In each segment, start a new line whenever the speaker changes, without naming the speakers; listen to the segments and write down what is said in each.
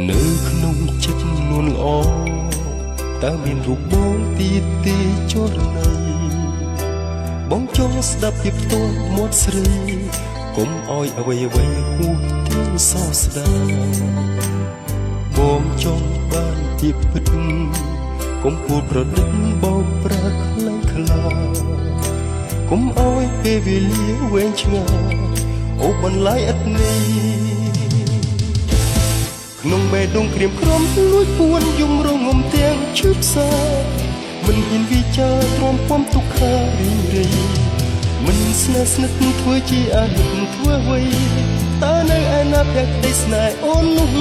នៅក្នុងចិត្តនួនល្អតើមានរូបបងទៀតទេចរណៃបងចង់ស្ដាប់ពីផ្ទាល់មាត់ស្រីកុំអោយអ្វីអ្វីហួសទាំងសោកស្ដាយបងចង់បានជាពិតកុំพูดប្រឌិតបោកប្រាស់ខ្លាំងខ្លាកុំអោយពេលវេលាវែងឆ្ងាយអូបន្លាយឥតនេះក្នុងបេះដូងក្រៀមក្រំលួចពួនយំរងំទាំងឈឺផ្សាមិនហ៊ានវិចារទ្រាំពំទុក្ខារីរីមិនស្នេហ៍ស្និទ្ធធ្វើជាអាណិតធ្វើអ្វីតើនៅឯណាភក្តីស្នេហ៍អូននោះ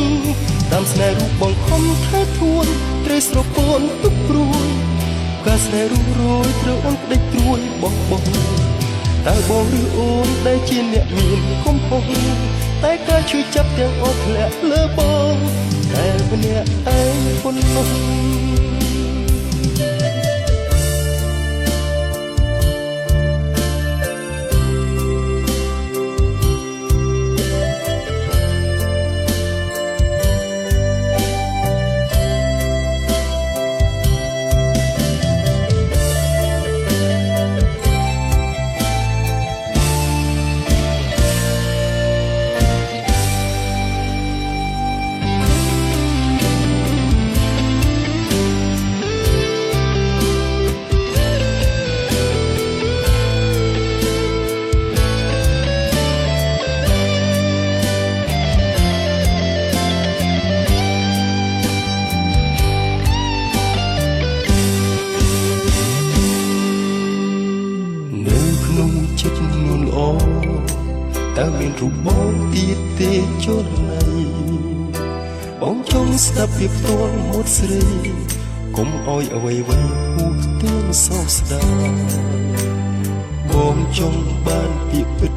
តាមស្នេហ៍រូបបងខំថែធួនត្រូវស្រពោនទុកព្រួយការស្នេហ៍រូបរយត្រូវអូនក្តីត្រួយបងតើបងឬអូនដែលជាអ្នកមានកំហុសតែការជួយចាប់ទាំងអស់ធ្លាក់លើបងតែម្នាក់ឯងប៉ុណ្ណោះចិត្តនួនល្អតើមានរូបបងទៀតទេចរណៃបងចង់ស្ដាប់ពីផ្ទាល់មាត់ស្រីកុំអោយអ្វីអ្វីហួសទាំងសោកស្ដាយបងចង់បានពីពិត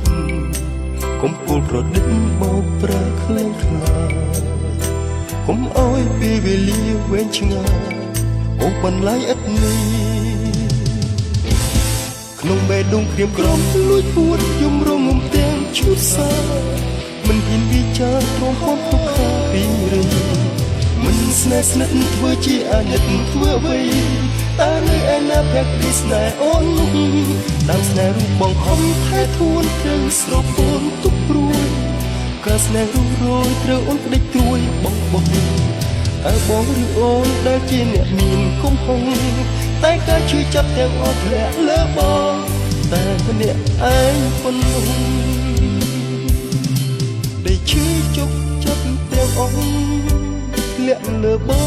កុំពោលប្រឌិតបោកប្រាស់ខ្លាំងខ្លាកុំអោយពេលវេលាវែងឆ្ងាយអូបន្លាយឥតនេះក្នុងបេះដូងក្រៀមក្រំលួចពួនយំរងំទាំងឈឺសាមិនហ៊ានវិចារទ្រាំពំទុក្ខារីរីមិនស្នេហ៍ស្និទ្ធធ្វើជាអាណិតធ្វើអ្វីតើនៅឯណាភក្តីស្នេហ៍អូននោះតាមស្នេហ៍រូបបងខំថែធួនត្រូវស្រពោនទុកព្រួយការស្នេហ៍រូបរយត្រូវអូនក្តីត្រួយបងតើបងឬអូនដែលជាអ្នកមានកំហុសតែការជួយចាប់ទាំងអស់ធ្លាក់លើបងតែម្នាក់ឯងប៉ុណ្ណោះដែលឈឺជប់ចាប់ទាំងអស់ធ្លាក់លើបង